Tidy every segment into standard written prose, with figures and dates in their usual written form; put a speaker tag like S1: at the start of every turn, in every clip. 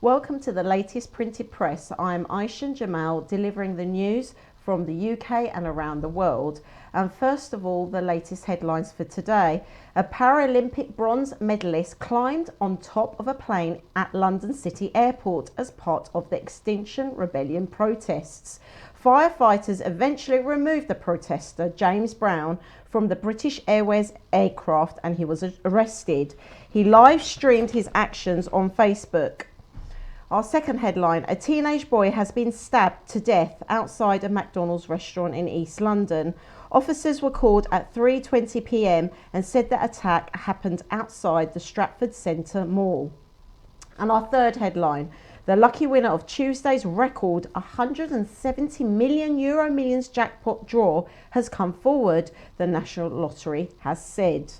S1: Welcome to the latest printed press. I'm Aysen Djemal, delivering the news from the UK and around the world. And first of all, the latest headlines for today. A Paralympic bronze medalist climbed on top of a plane at London City Airport as part of the Extinction Rebellion protests. Firefighters eventually removed the protester, James Brown, from the British Airways aircraft and he was arrested. He live streamed his actions on Facebook. Our second headline, a teenage boy has been stabbed to death outside a McDonald's restaurant in East London. Officers were called at 3:20 p.m. and said the attack happened outside the Stratford Centre Mall. And our third headline, the lucky winner of Tuesday's record €170 million millions jackpot draw has come forward, the National Lottery has said.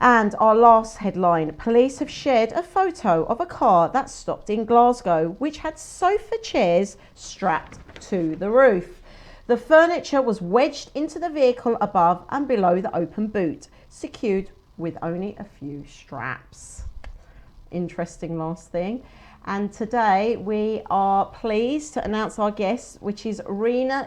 S1: And our last headline, police have shared a photo of a car that stopped in Glasgow, which had sofa chairs strapped to the roof. The furniture was wedged into the vehicle above and below the open boot, secured with only a few straps. Interesting last thing. And today we are pleased to announce our guest, which is REENA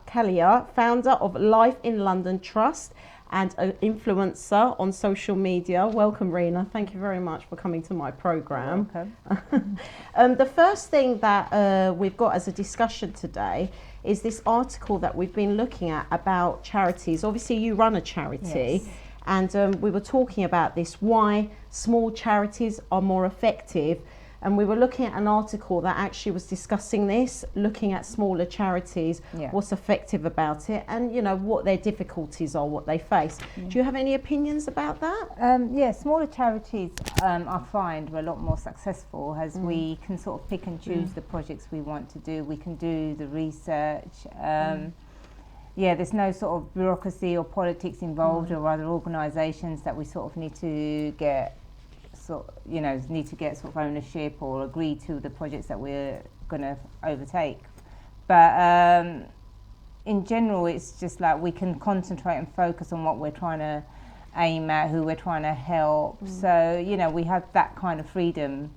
S1: KALIA, founder of Life in London Trust and an influencer on social media. Welcome, REENA. Thank you very much for coming to my programme.
S2: Welcome.
S1: The first thing that we've got as a discussion today is this article that we've been looking at about charities. Obviously, you run a charity.
S2: Yes.
S1: And we were talking about this, why small charities are more effective. And we were looking at an article that actually was discussing this, looking at smaller charities, what's effective about it, and, you know, what their difficulties are, what they face. Do you have any opinions about that?
S2: Yeah, smaller charities I find are a lot more successful as we can sort of pick and choose the projects we want to do. We can do the research. Yeah, there's no sort of bureaucracy or politics involved or other organisations that we sort of need to get sort of ownership or agree to the projects that we're going to overtake. But in general, it's just like we can concentrate and focus on what we're trying to aim at, who we're trying to help. So, you know, we have that kind of freedom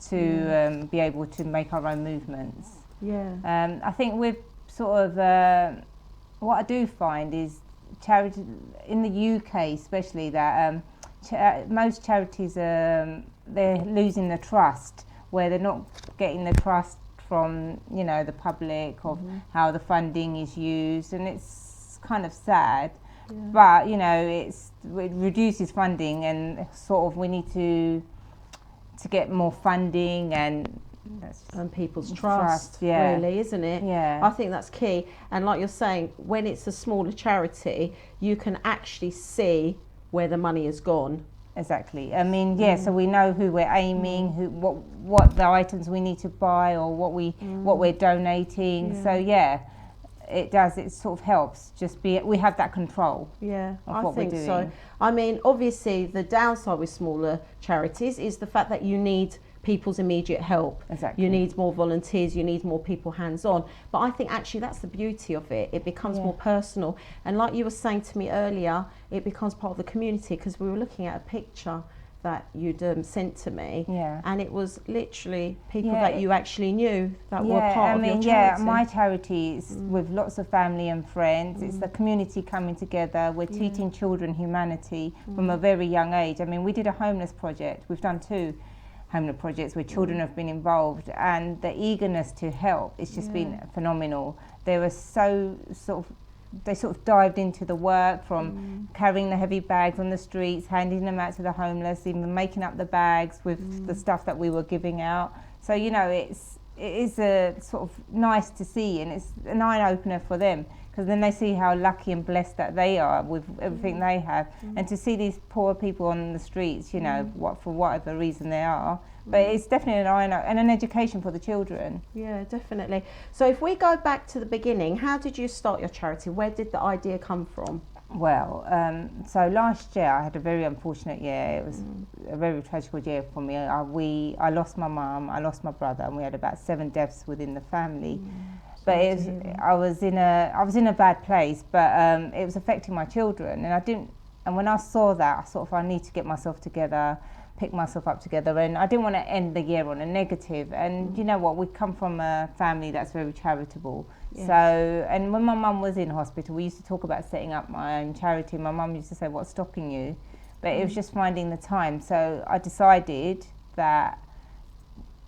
S2: to be able to make our own movements.
S1: Yeah.
S2: I think with sort of what I do find is charity in the UK, especially that most charities they're losing the trust, where they're not getting the trust from, you know, the public of how the funding is used, and it's kind of sad. But you know, it reduces funding, and sort of we need to get more funding and
S1: people's trust, really, isn't it?
S2: Yeah.
S1: I think that's key. And like you're saying, when it's a smaller charity, you can actually see where the money has gone.
S2: Exactly. I mean, so we know who we're aiming, what the items we need to buy, or what we're donating. So it does. It sort of helps. We have that control.
S1: Yeah,
S2: of
S1: I
S2: what
S1: think
S2: we're doing.
S1: so. I mean, obviously, the downside with smaller charities is the fact that you need people's immediate help.
S2: Exactly.
S1: You need more volunteers, you need more people hands-on. But I think actually that's the beauty of it. It becomes more personal. And like you were saying to me earlier, it becomes part of the community, because we were looking at a picture that you'd sent to me, and it was literally people that you actually knew that were part of your charity.
S2: Yeah, my charity is with lots of family and friends. It's the community coming together. We're teaching children humanity from a very young age. I mean, we did a homeless project. We've done 2 homeless projects where children have been involved, and the eagerness to help, it's just been phenomenal. They were they sort of dived into the work, from carrying the heavy bags on the streets, handing them out to the homeless, even making up the bags with the stuff that we were giving out. So, you know, it is a sort of nice to see, and it's an eye-opener for them, because then they see how lucky and blessed that they are with everything they have. And to see these poor people on the streets, you know, for whatever reason they are. But it's definitely an eye-opener and an education for the children.
S1: Yeah, definitely. So if we go back to the beginning, how did you start your charity? Where did the idea come from?
S2: Well, so last year I had a very unfortunate year. It was a very tragic year for me. I lost my mum, I lost my brother, and we had about 7 deaths within the family. But I was in a bad place, but it was affecting my children, and I didn't And when I saw that, I sort of, I need to get myself together, pick myself up together, and I didn't want to end the year on a negative. And you know what, we come from a family that's very charitable.
S1: Yes.
S2: So, and when my mum was in hospital, we used to talk about setting up my own charity. My mum used to say, what's stopping you? But it was just finding the time. So I decided that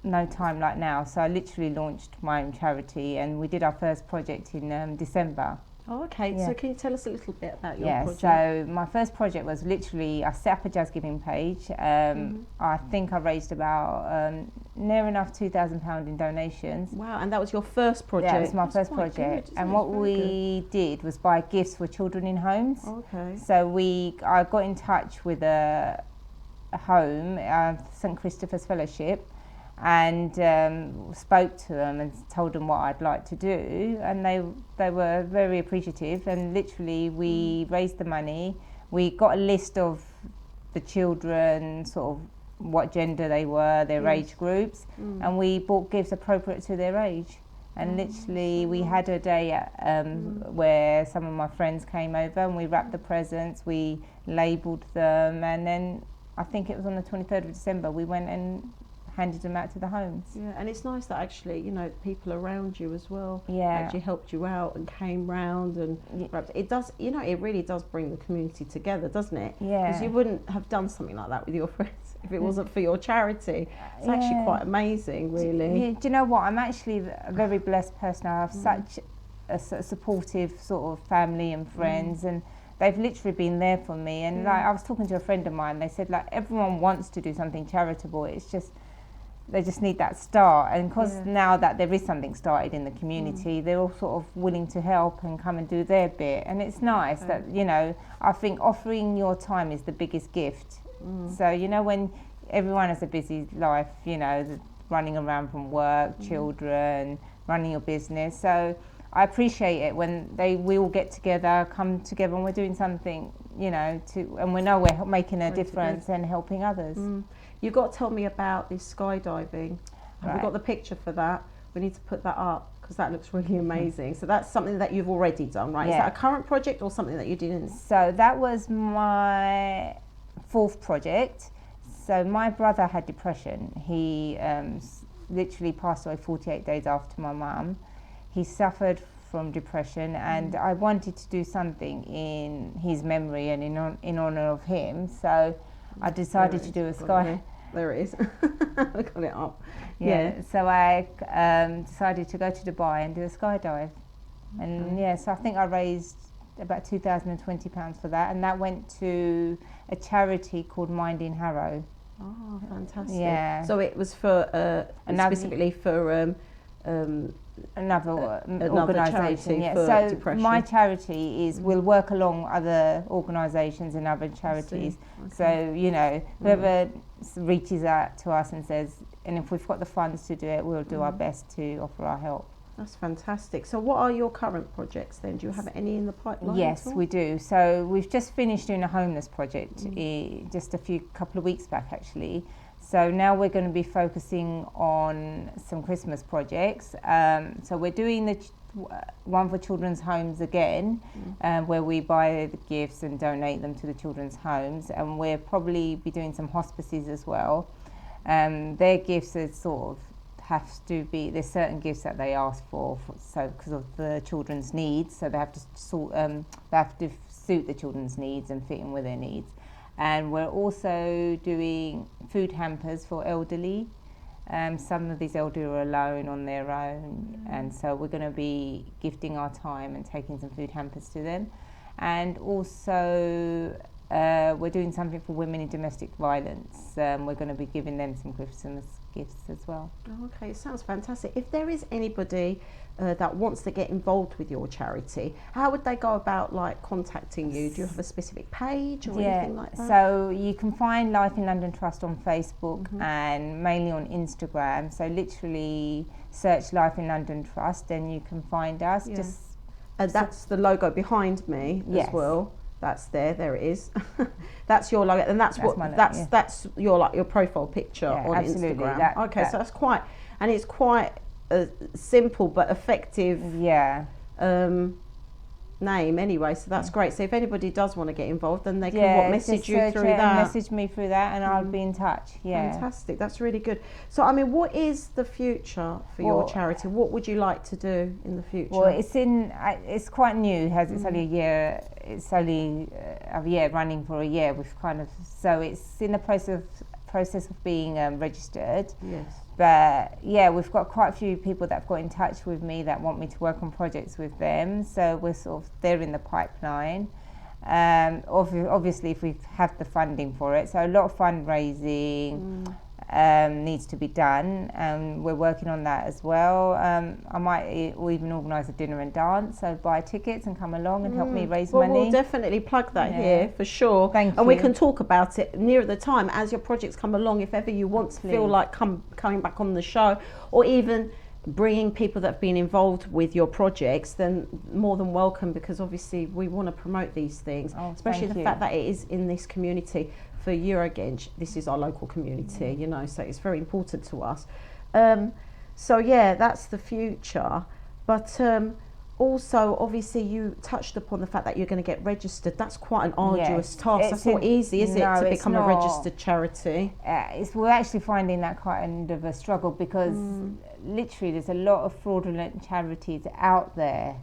S2: no time like now. So I literally launched my own charity, and we did our first project in December.
S1: Oh, okay.
S2: Yeah.
S1: So can you tell us a little bit about your project?
S2: So my first project was literally, I set up a Jazz Giving page. I think I raised about near enough £2,000 in donations.
S1: Wow, and that was your first project?
S2: Yeah, it was my first project. And what we did was buy gifts for children in homes.
S1: Okay.
S2: So I got in touch with a home, St Christopher's Fellowship, and spoke to them and told them what I'd like to do, and they were very appreciative, and literally we raised the money. We got a list of the children, sort of what gender they were, their age groups, and we bought gifts appropriate to their age. And literally we had a day where some of my friends came over, and we wrapped the presents, we labelled them, and then I think it was on the 23rd of December we went and handed them out to the homes.
S1: Yeah, and it's nice that actually, you know, people around you as well actually helped you out and came round, and it does, you know, it really does bring the community together, doesn't it?
S2: Yeah.
S1: Because you wouldn't have done something like that with your friends if it wasn't for your charity. It's actually quite amazing, really.
S2: Do you know what? I'm actually a very blessed person. I have such a supportive sort of family and friends, and they've literally been there for me. And like, I was talking to a friend of mine, they said like everyone wants to do something charitable, it's just they just need that start. And because now that there is something started in the community, they're all sort of willing to help and come and do their bit. And it's nice that, you know, I think offering your time is the biggest gift. So, you know, when everyone has a busy life, you know, running around from work, children, running your business. So I appreciate it when we all get together, come together, and we're doing something, you know, and we know we're making a difference and helping others.
S1: You've got to tell me about this skydiving. Have we got the picture for that? We need to put that up because that looks really amazing. So that's something that you've already done, right? Is that a current project or something that you didn't?
S2: So that was my fourth project. So my brother had depression. He literally passed away 48 days after my mum. He suffered from depression, and I wanted to do something in his memory and in honour of him. So I decided to do a sky.
S1: There it is. I got it up.
S2: So I decided to go to Dubai and do a skydive. And so I think I raised about £2,020 for that, and that went to a charity called Mind in Harrow.
S1: Oh, fantastic.
S2: Yeah.
S1: So it was for specifically for
S2: another
S1: organisation
S2: for
S1: depression.
S2: My charity will work along other organisations and other charities. So, you know, whoever reaches out to us and says, and if we've got the funds to do it, we'll do our best to offer our help.
S1: That's fantastic. So what are your current projects then? Do you have any in the pipeline?
S2: Yes, we do. So we've just finished doing a homeless project just couple of weeks back actually. So now we're going to be focusing on some Christmas projects. So we're doing the one for children's homes again, where we buy the gifts and donate them to the children's homes. And we'll probably be doing some hospices as well. Their gifts are sort of have to be, there's certain gifts that they ask for so because of the children's needs. So they have to suit the children's needs and fit in with their needs. And we're also doing food hampers for elderly. Some of these elderly are alone on their own, and so we're going to be gifting our time and taking some food hampers to them. And also we're doing something for women in domestic violence. We're going to be giving them some Christmas gifts as well.
S1: Okay, sounds fantastic. If there is anybody that wants to get involved with your charity, how would they go about like contacting you? Do you have a specific page or anything like that?
S2: So you can find Life in London Trust on Facebook and mainly on Instagram. So literally search Life in London Trust and you can find us.
S1: That's the logo behind me as well. That's there it is. That's your logo, and that's your profile picture on Instagram. So that's quite, and it's quite simple but effective. name anyway, so that's great. So if anybody does want to get involved, then they can message you through that.
S2: Message me through that, and I'll be in touch. Yeah,
S1: fantastic. That's really good. So I mean, what is the future for your charity? What would you like to do in the future?
S2: Well, it's quite new. It's only a year. It's only a year running for a year. So it's in the process of being registered.
S1: Yes.
S2: But yeah, we've got quite a few people that have got in touch with me that want me to work on projects with them. So they're in the pipeline. Obviously, if we have the funding for it. So a lot of fundraising needs to be done. We're working on that as well. I might even organise a dinner and dance. So buy tickets and come along and help me raise money.
S1: We'll definitely plug that here for sure.
S2: Thank you.
S1: And we can talk about it near the time as your projects come along. If ever you want to feel like coming back on the show, or even bringing people that have been involved with your projects, then more than welcome, because obviously we want to promote these things, especially the fact that it is in this community. For Eurogenge, this is our local community, you know, so it's very important to us. So yeah, that's the future. But also, obviously, you touched upon the fact that you're going to get registered. That's quite an arduous task. That's not easy, is it, to become a registered charity?
S2: We're actually finding that kind of a struggle, because literally there's a lot of fraudulent charities out there,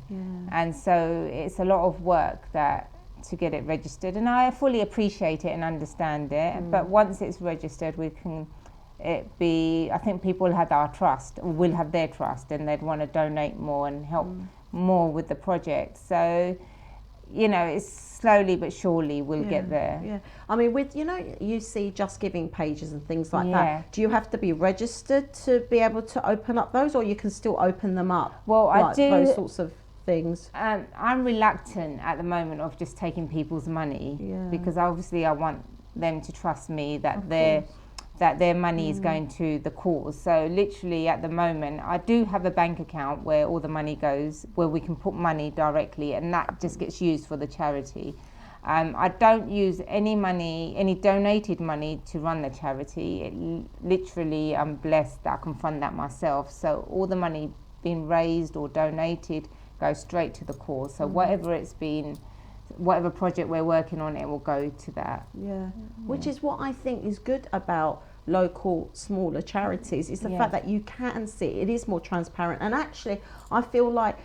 S2: and so it's a lot of work to get it registered, and I fully appreciate it and understand it. But once it's registered, I think people have our trust, or will have their trust, and they'd want to donate more and help more with the project. So, you know, it's slowly but surely we'll get there. Yeah,
S1: I mean, with, you know, you see Just Giving pages and things like that. Do you have to be registered to be able to open up those, or you can still open them up?
S2: Well, I do
S1: those sorts of things.
S2: I'm reluctant at the moment of just taking people's money, because obviously I want them to trust me that their money is going to the cause. So literally at the moment I do have a bank account where all the money goes, where we can put money directly, and that just gets used for the charity. I don't use any donated money to run the charity. Literally, I'm blessed that I can fund that myself. So all the money being raised or donated goes straight to the cause. So whatever project we're working on, it will go to that.
S1: Which is what I think is good about local smaller charities, is the fact that you can see it is more transparent. And actually I feel like,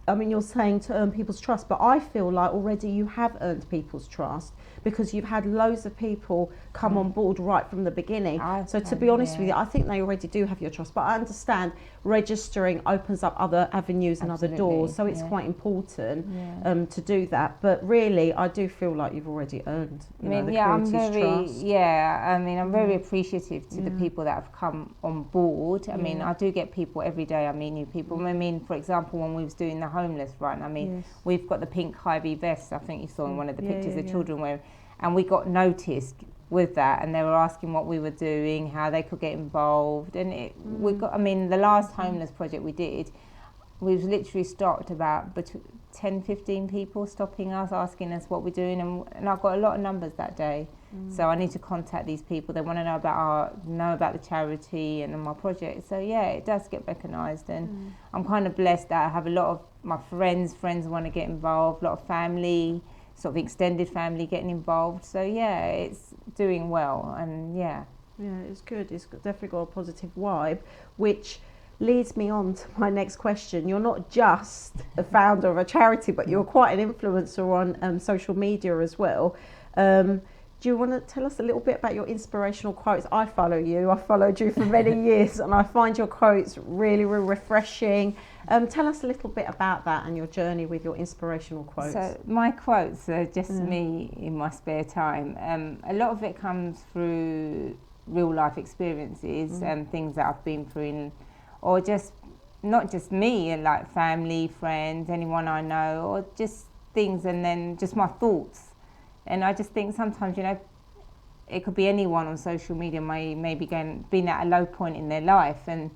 S1: I mean, you're saying to earn people's trust, but I feel like already you have earned people's trust, because you've had loads of people come on board right from the beginning. So to be honest with you, I think they already do have your trust. But I understand registering opens up other avenues and other doors, so it's quite important to do that. But really, I do feel like you've already earned the community's trust.
S2: I'm very appreciative to the people that have come on board. I mean, I do get people every day. I meet new people. I mean, for example, when we was doing the homeless run, I mean, we've got the pink high-vis vests. I think you saw in one of the pictures of children wearing. And we got noticed with that, and they were asking what we were doing, how they could get involved. And the last homeless project we did, we've literally stopped about 10, 15 people stopping us, asking us what we're doing, and I've got a lot of numbers that day. So I need to contact these people. They want to know about the charity and my project. So yeah, it does get recognised, and I'm kind of blessed that I have a lot of my friends want to get involved, a lot of family, sort of extended family getting involved. So yeah, it's doing well, and
S1: it's good. It's definitely got a positive vibe, which leads me on to my next question. You're not just a founder of a charity, but you're quite an influencer on social media as well. Do you want to tell us a little bit about your inspirational quotes? I follow you. I followed you for many years, and I find your quotes really, really refreshing. Tell us a little bit about that and your journey with your inspirational quotes.
S2: So my quotes are just me in my spare time. A lot of it comes through real life experiences and things that I've been through, or just not just me, like family, friends, anyone I know, or just things, and then just my thoughts. And I just think sometimes, you know, it could be anyone on social media maybe been at a low point in their life, and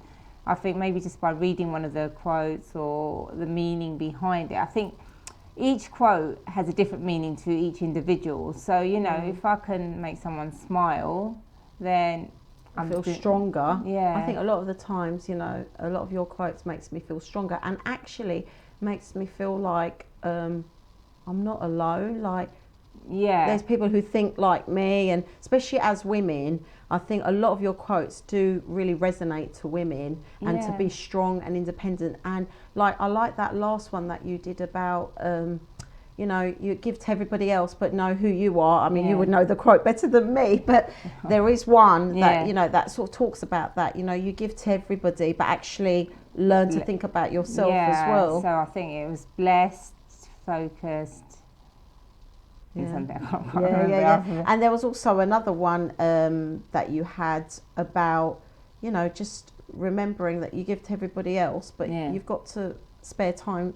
S2: I think maybe just by reading one of the quotes or the meaning behind it, I think each quote has a different meaning to each individual. So, you know, if I can make someone smile, then I
S1: feel stronger.
S2: Yeah.
S1: I think a lot of the times, you know, a lot of your quotes makes me feel stronger, and actually makes me feel like I'm not alone. Like,
S2: Yeah.
S1: there's people who think like me, and especially as women, I think a lot of your quotes do really resonate to women, and to be strong and independent. And like, I like that last one that you did about, you know, you give to everybody else but know who you are. I mean, you would know the quote better than me, but there is one that, you know, that sort of talks about that. You know, you give to everybody but actually learn to think about yourself as well.
S2: So I think it was blessed, focused, something I can't remember.
S1: And there was also another one that you had about, you know, just remembering that you give to everybody else, but you've got to have spare time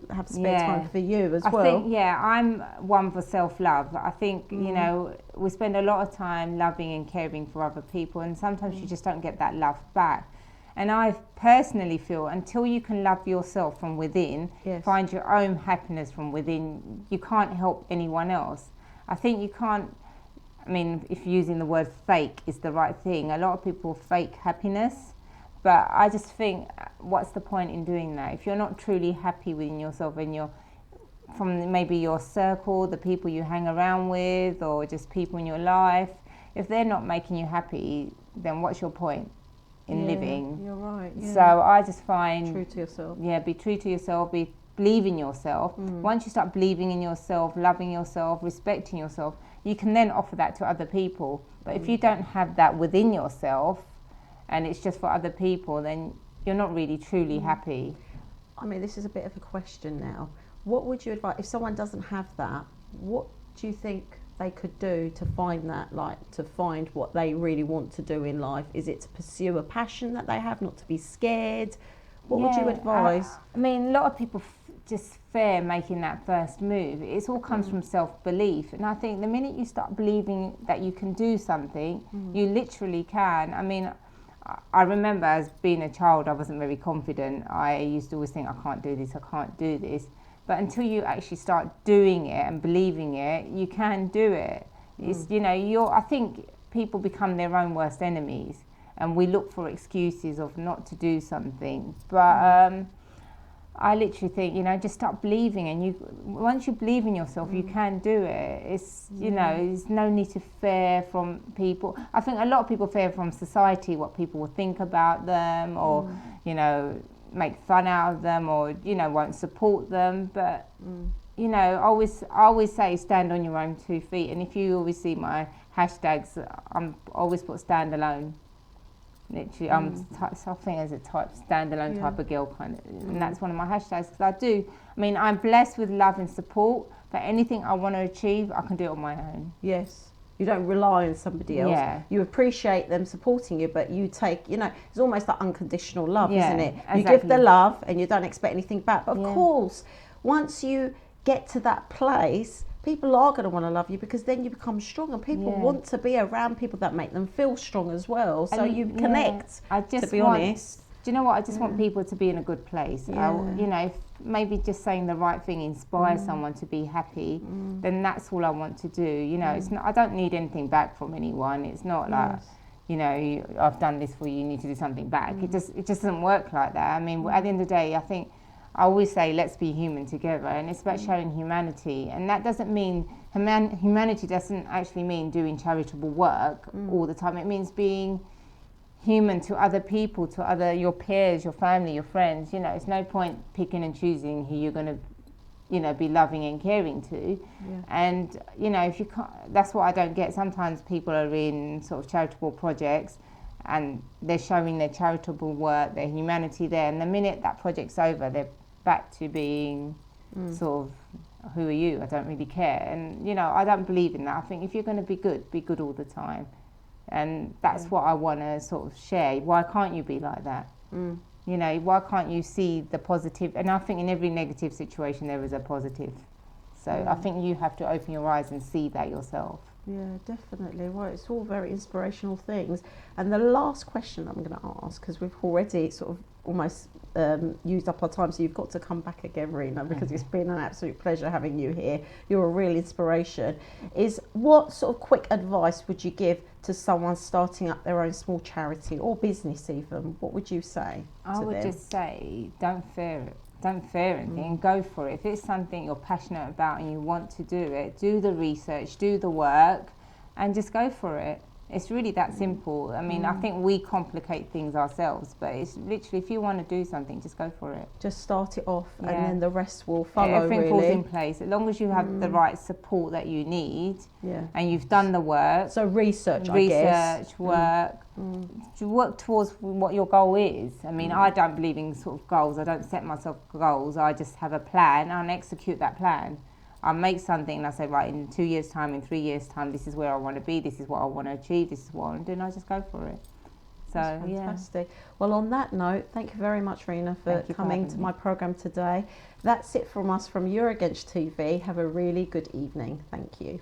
S1: for you as well.
S2: I think, I'm one for self-love. I think, you know, we spend a lot of time loving and caring for other people, and sometimes you just don't get that love back. And I personally feel until you can love yourself from within, find your own happiness from within, you can't help anyone else. I think you can't, I mean, if using the word fake is the right thing, a lot of people fake happiness, but I just think, what's the point in doing that? If you're not truly happy within yourself, and you're from maybe your circle, the people you hang around with, or just people in your life, if they're not making you happy, then what's your point in living?
S1: You're right.
S2: So I just find...
S1: True to yourself.
S2: Yeah, be true to yourself, believe in yourself. Once you start believing in yourself, loving yourself, respecting yourself, you can then offer that to other people. But if you don't have that within yourself, and it's just for other people, then you're not really truly happy.
S1: I mean, this is a bit of a question now. What would you advise if someone doesn't have that? What do you think they could do to find that, like to find what they really want to do in life? Is it to pursue a passion that they have, not to be scared? What would you advise?
S2: I mean, a lot of people just fear making that first move. It all comes from self-belief. And I think the minute you start believing that you can do something, you literally can. I mean, I remember as being a child, I wasn't very confident. I used to always think, I can't do this, I can't do this. But until you actually start doing it and believing it, you can do it. It's, you know, I think people become their own worst enemies, and we look for excuses of not to do something. But I literally think, you know, just start believing, and once you believe in yourself, you can do it. It's, you know, there's no need to fear from people. I think a lot of people fear from society, what people will think about them, or, you know, make fun out of them, or, you know, won't support them. But, you know, I always say stand on your own 2 feet. And if you always see my hashtags, I always put stand alone. Literally, I think as a type standalone type of girl kind of, and that's one of my hashtags, because I mean, I'm blessed with love and support, but anything I want to achieve, I can do it on my own.
S1: Yes. You don't rely on somebody else.
S2: Yeah.
S1: You appreciate them supporting you, but you take, you know, it's almost like unconditional love, isn't it?
S2: Exactly.
S1: You give the love and you don't expect anything back. But of course, once you get to that place, people are going to want to love you, because then you become strong, and people want to be around people that make them feel strong as well. So you connect, to be honest.
S2: Do you know what? I just want people to be in a good place. You know, if maybe just saying the right thing inspires someone to be happy, then that's all I want to do. You know, it's not, I don't need anything back from anyone. It's not like, you know, I've done this for you, you need to do something back. It just doesn't work like that. I mean, at the end of the day, I think I always say, let's be human together, and it's about showing humanity. And that doesn't mean, humanity doesn't actually mean doing charitable work all the time. It means being human to other people, to your peers, your family, your friends. You know, it's no point picking and choosing who you're going to, you know, be loving and caring to. And, you know, if you can't, that's what I don't get. Sometimes people are in sort of charitable projects, and they're showing their charitable work, their humanity there, and the minute that project's over, they're back to being sort of, who are you? I don't really care. And, you know, I don't believe in that. I think if you're going to be good all the time. And that's what I want to sort of share. Why can't you be like that? You know, why can't you see the positive? And I think in every negative situation there is a positive. So I think you have to open your eyes and see that yourself.
S1: Yeah, definitely. Well, it's all very inspirational things. And the last question I'm going to ask, because we've already sort of almost used up our time, so you've got to come back again, REENA, because it's been an absolute pleasure having you here. You're a real inspiration. Is what sort of quick advice would you give to someone starting up their own small charity or business even? What would you say
S2: I would just say, don't fear it. don't fear anything, go for it. If it's something you're passionate about and you want to do it, do the research, do the work, and just go for it. It's really that simple. I mean, I think we complicate things ourselves, but it's literally, if you want to do something, just go for it.
S1: Just start it off, and then the rest will follow.
S2: Everything falls in place as long as you have the right support that you need, and you've done the work.
S1: So research, I guess.
S2: work, to work towards what your goal is. I mean, I don't believe in sort of goals. I don't set myself goals. I just have a plan and execute that plan. I make something and I say, right, in 2 years' time, in 3 years' time, this is where I want to be, this is what I want to achieve, this is what I want to do, and I just go for it. So,
S1: that's fantastic. Well, on that note, thank you very much, REENA, for coming to my programme today. That's it from us from You're Against TV. Have a really good evening. Thank you.